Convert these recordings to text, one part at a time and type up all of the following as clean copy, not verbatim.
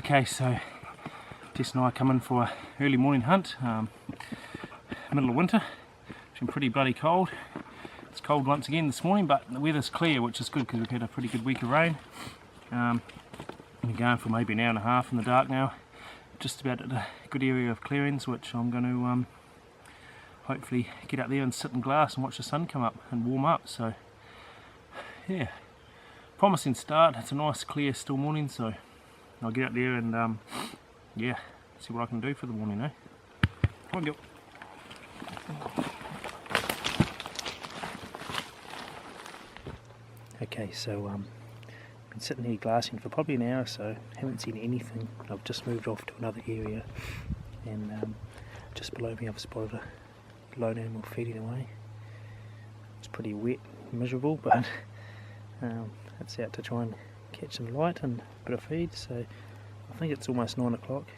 Okay, so Tess and I come in for an early morning hunt, middle of winter. It's been pretty bloody cold. It's cold once again this morning, but the weather's clear, which is good because we've had a pretty good week of rain. We're going for maybe an hour and a half in the dark now, just about at a good area of clearings, which I'm going to hopefully get up there and sit in glass and watch the sun come up and warm up. So yeah, promising start. It's a nice clear still morning, so I'll get up there and yeah, see what I can do for the morning, eh? Come on, girl. Okay, so been sitting here glassing for probably an hour or so, haven't seen anything. I've just moved off to another area, and just below me I've spotted a lone animal feeding away. It's pretty wet and miserable, but it's out to try and catch some light and a bit of feed, so I think it's almost 9 o'clock.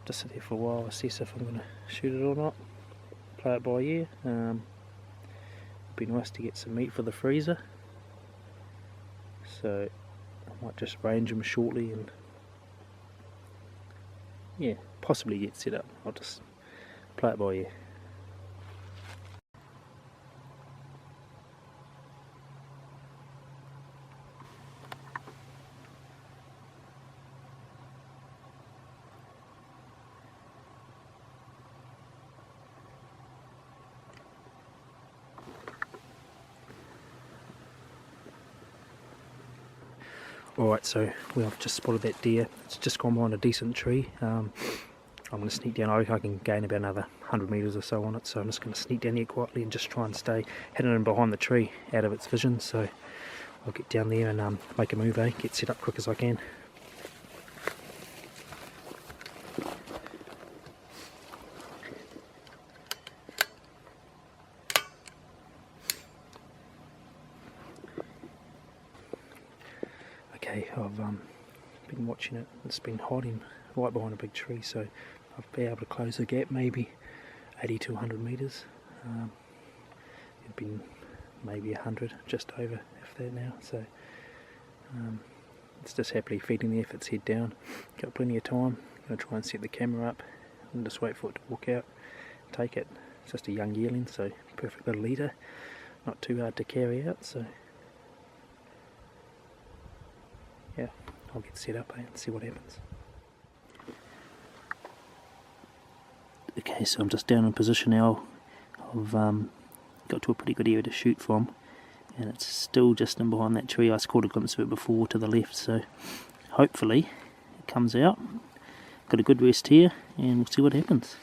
Just sit here for a while, assess if I'm going to shoot it or not, play it by ear. It'd be nice to get some meat for the freezer, so I might just range them shortly and yeah, possibly get set up. I'll just play it by ear. Alright, so I've just spotted that deer. It's just gone behind a decent tree. I'm going to sneak down. I reckon I can gain about another 100 metres or so on it, so I'm just going to sneak down here quietly and just try and stay hidden in behind the tree, out of its vision. So I'll get down there and make a move, get set up quick as I can. Okay, I've been watching it. It's been hiding right behind a big tree, so I've been able to close the gap maybe 80 to 100 metres. It'd been maybe 100, just over, if that now. So it's just happily feeding there if its head down. Got plenty of time. Going to try and set the camera up and just wait for it to walk out. Take it. It's just a young yearling, so perfect little eater. Not too hard to carry out. So yeah, I'll get set up and see what happens. Okay, so I'm just down in position now. I've got to a pretty good area to shoot from, and it's still just in behind that tree. I caught a glimpse of it before to the left, so hopefully it comes out. Got a good rest here, and we'll see what happens.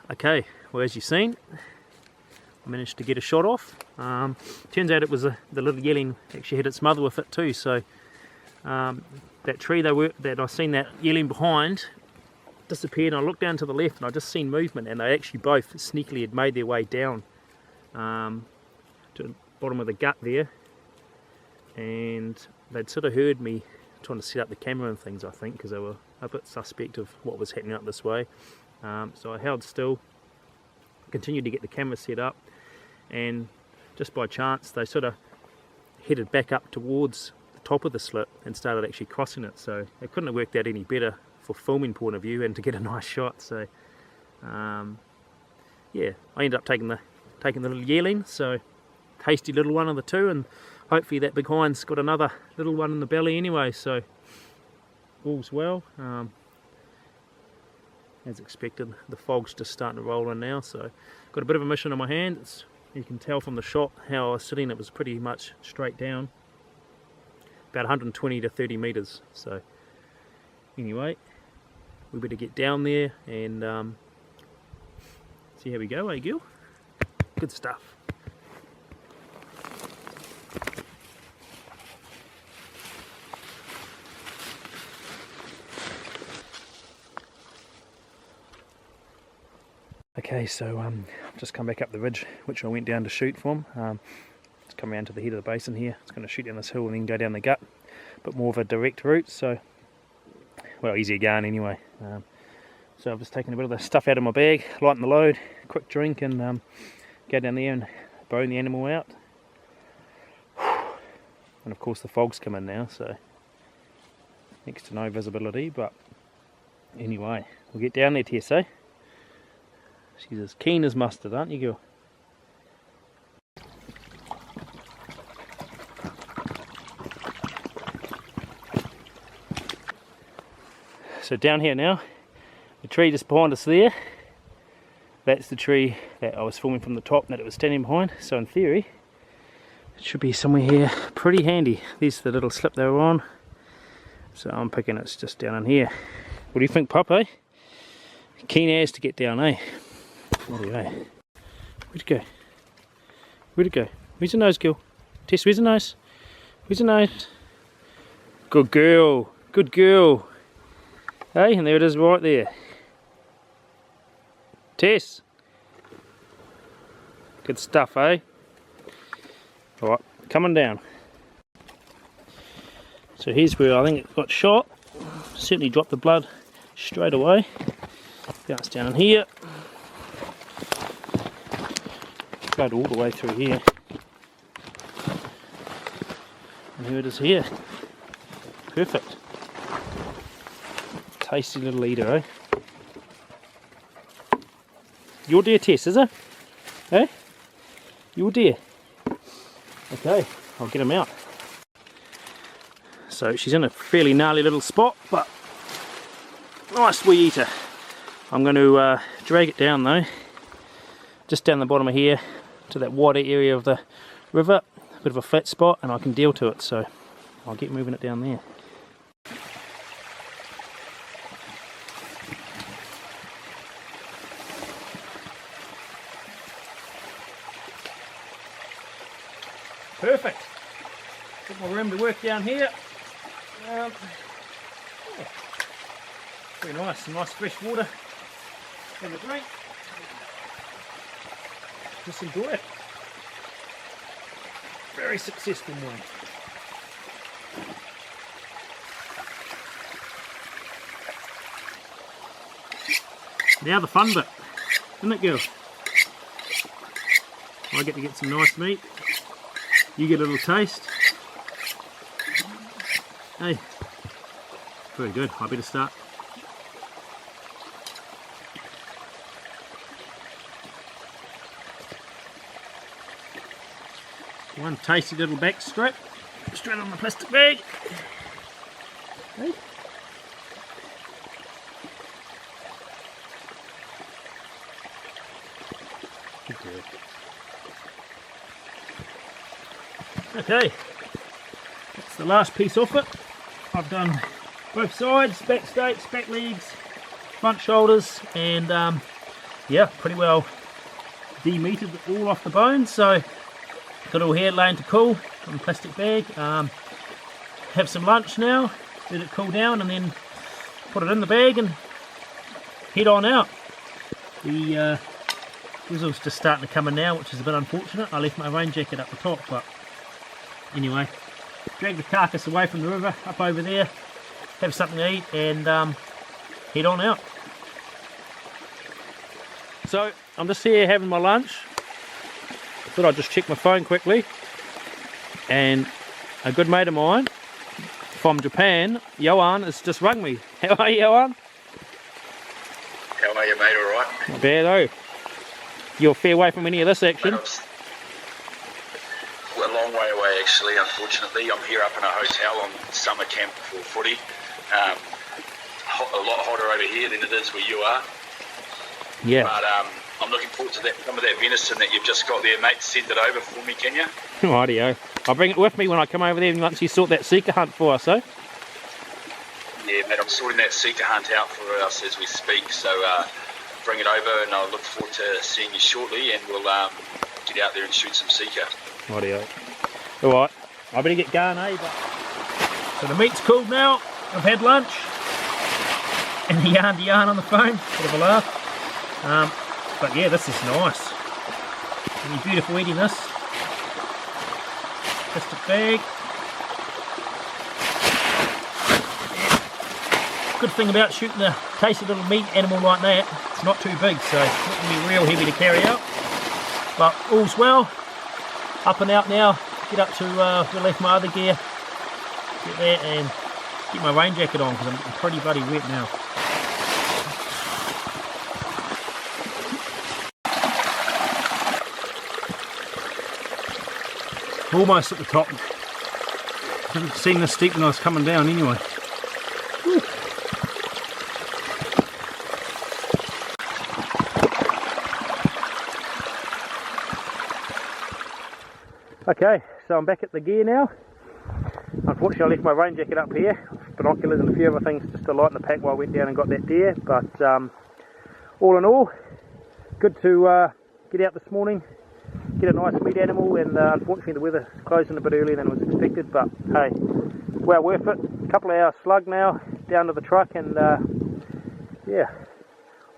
Okay, well, as you've seen, I managed to get a shot off. Turns out it was the little yearling actually had its mother with it too, so that tree that I seen that yearling behind disappeared, and I looked down to the left and I just seen movement, and they actually both sneakily had made their way down to the bottom of the gut there, and they'd sort of heard me trying to set up the camera and things, I think, because they were a bit suspect of what was happening up this way. So I held still, continued to get the camera set up, and just by chance they sort of headed back up towards the top of the slip and started actually crossing it, so it couldn't have worked out any better for filming point of view and to get a nice shot. So yeah, I ended up taking the little yearling, so tasty little one of the two, and hopefully that big hind's got another little one in the belly anyway, so all's well. As expected, the fog's just starting to roll in now, so got a bit of a mission on my hand. You can tell from the shot how I was sitting, it was pretty much straight down, about 120 to 30 metres. So anyway, we better get down there and see how we go, eh Gil? Good stuff. Okay, so I've just come back up the ridge which I went down to shoot from. It's come around to the head of the basin here. It's going to shoot down this hill and then go down the gut. But more of a direct route, so, well, easier going anyway. So I've just taken a bit of the stuff out of my bag, lighten the load, quick drink, and go down there and bone the animal out. And of course the fog's come in now, so next to no visibility, but anyway, we'll get down there, Tess, eh? She's as keen as mustard, aren't you, girl? So down here now, the tree just behind us there, that's the tree that I was filming from the top that it was standing behind. So in theory, it should be somewhere here pretty handy. There's the little slip they were on. So I'm picking it's just down in here. What do you think, Pop, eh? Keen as to get down, eh? Bloody eh? Where'd it go? Where'd it go? Where's the nose, Gil? Tess, where's the nose? Where's the nose? Good girl. Good girl. Hey, and there it is right there. Tess. Good stuff, eh? Alright, coming down. So here's where I think it got shot. Certainly dropped the blood straight away. Bounce down in here. Blood all the way through here. And here it is here. Perfect. Tasty little eater, eh? Your deer, Tess, is it? Eh? Your deer. Okay, I'll get him out. So she's in a fairly gnarly little spot, but nice wee eater. I'm going to drag it down though, just down the bottom of here to that wider area of the river, a bit of a flat spot, and I can deal to it, so I'll get moving it down there. Perfect. Got more room to work down here. Yeah. Very nice, some nice fresh water. Have a drink. Just enjoy it. Very successful one. Now the fun bit, isn't it, girl? I get to get some nice meat. You get a little taste. Hey, very good. I better start. One tasty little back strip, straight on the plastic bag. Hey. Good girl. Okay, that's the last piece off it. I've done both sides, back steaks, back legs, front shoulders, and yeah, pretty well de-meated all off the bones. So got it all here laying to cool on the plastic bag. Have some lunch now, let it cool down, and then put it in the bag and head on out. The drizzle's just starting to come in now, which is a bit unfortunate. I left my rain jacket up the top, but anyway, drag the carcass away from the river, up over there, have something to eat, and head on out. So I'm just here having my lunch. I thought I'd just check my phone quickly, and a good mate of mine from Japan, Johan, has just rung me. How are you, Johan? How are you, mate? Alright? Not bad, though. You're a fair way from any of this action. We're a long way away, actually, unfortunately. I'm here up in a hotel on summer camp for footy. A lot hotter over here than it is where you are. Yeah. But I'm looking forward to some of that venison that you've just got there, mate. Send it over for me, can you? Rightio. I'll bring it with me when I come over there once you sort that seeker hunt for us, eh? Yeah, mate, I'm sorting that Seeker hunt out for us as we speak, so bring it over and I'll look forward to seeing you shortly, and we'll get out there and shoot some Seeker. Rightio. Alright, I better get going, eh? So the meat's cooled now, I've had lunch, and the yarn to yarn on the phone, bit of a laugh. But yeah, this is nice. Really beautiful eating this. Plastic bag. Good thing about shooting a tasty little meat animal like that, it's not too big, so it's not going to be real heavy to carry out. But all's well. Up and out now. Get up to where I left my other gear. Get there and get my rain jacket on because I'm pretty bloody wet now. Almost at the top. Haven't seen this steep when I was coming down anyway. Whew. Okay, so I'm back at the gear now. Unfortunately I left my rain jacket up here, binoculars and a few other things just to lighten the pack while I went down and got that deer, but all in all, good to get out this morning, get a nice meat animal, and unfortunately the weather closing a bit earlier than was expected, but hey, well worth it. A couple of hours slug now, down to the truck, and yeah,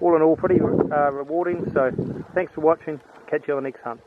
all in all pretty rewarding, so thanks for watching, catch you on the next hunt.